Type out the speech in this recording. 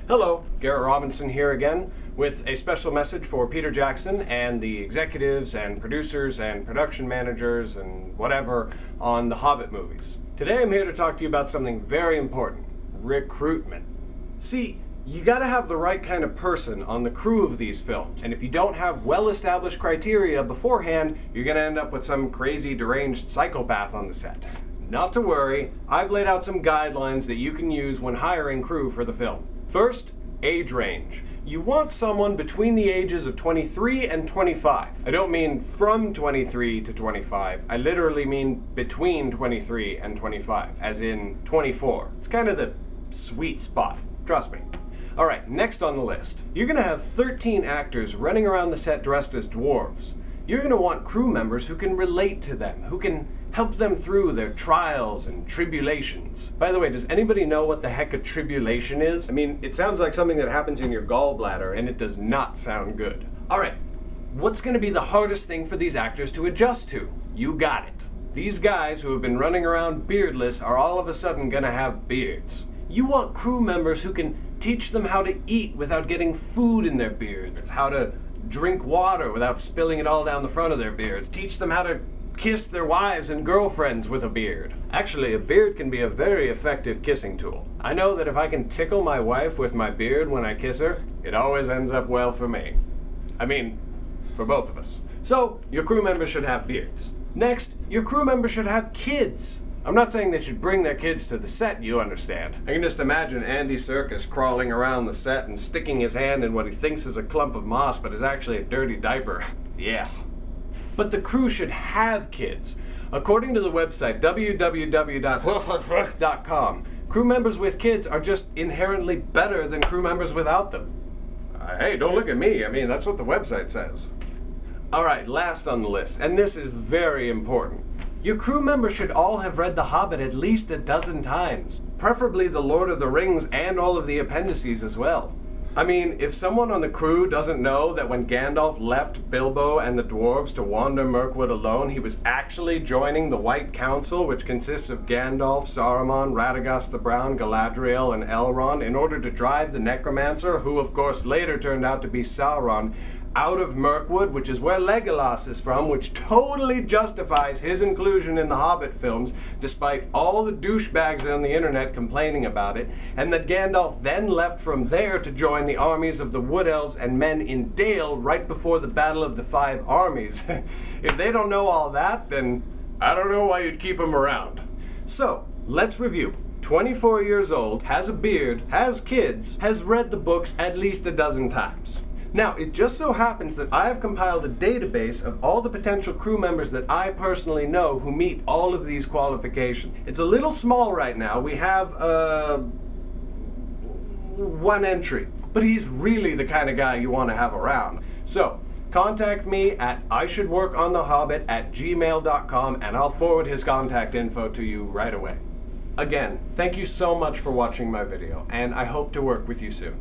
Hello, Garrett Robinson here again with a special message for Peter Jackson and the executives and producers and production managers and whatever on the Hobbit movies. Today I'm here to talk to you about something very important: recruitment. See, you gotta have the right kind of person on the crew of these films, and if you don't have well-established criteria beforehand, you're gonna end up with some crazy deranged psychopath on the set. Not to worry, I've laid out some guidelines that you can use when hiring crew for the film. First, age range. You want someone between the ages of 23 and 25. I don't mean from 23 to 25. I literally mean between 23 and 25, as in 24. It's kind of the sweet spot, trust me. Alright, next on the list. You're gonna have 13 actors running around the set dressed as dwarves. You're gonna want crew members who can relate to them, who can help them through their trials and tribulations. By the way, does anybody know what the heck a tribulation is? I mean, it sounds like something that happens in your gallbladder, and it does not sound good. Alright, what's gonna be the hardest thing for these actors to adjust to? You got it. These guys who have been running around beardless are all of a sudden gonna have beards. You want crew members who can teach them how to eat without getting food in their beards, how to drink water without spilling it all down the front of their beards, teach them how to kiss their wives and girlfriends with a beard. Actually, a beard can be a very effective kissing tool. I know that if I can tickle my wife with my beard when I kiss her, it always ends up well for me. I mean, for both of us. So, your crew members should have beards. Next, your crew members should have kids. I'm not saying they should bring their kids to the set, you understand. I can just imagine Andy Serkis crawling around the set and sticking his hand in what he thinks is a clump of moss, but is actually a dirty diaper. Yeah. But the crew should have kids. According to the website www.com, crew members with kids are just inherently better than crew members without them. Hey, don't look at me. I mean, that's what the website says. Alright, last on the list, and this is very important. Your crew members should all have read The Hobbit at least a dozen times. Preferably The Lord of the Rings and all of the appendices as well. I mean, if someone on the crew doesn't know that when Gandalf left Bilbo and the dwarves to wander Mirkwood alone, he was actually joining the White Council, which consists of Gandalf, Saruman, Radagast the Brown, Galadriel, and Elrond, in order to drive the Necromancer, who of course later turned out to be Sauron, out of Mirkwood, which is where Legolas is from, which totally justifies his inclusion in the Hobbit films, despite all the douchebags on the internet complaining about it, and that Gandalf then left from there to join the armies of the Wood Elves and men in Dale right before the Battle of the Five Armies. If they don't know all that, then I don't know why you'd keep them around. So, let's review. 24 years old, has a beard, has kids, has read the books at least a dozen times. Now, it just so happens that I have compiled a database of all the potential crew members that I personally know who meet all of these qualifications. It's a little small right now. We have, one entry. But he's really the kind of guy you want to have around. So, contact me at ishouldworkonthehobbit@gmail.com and I'll forward his contact info to you right away. Again, thank you so much for watching my video, and I hope to work with you soon.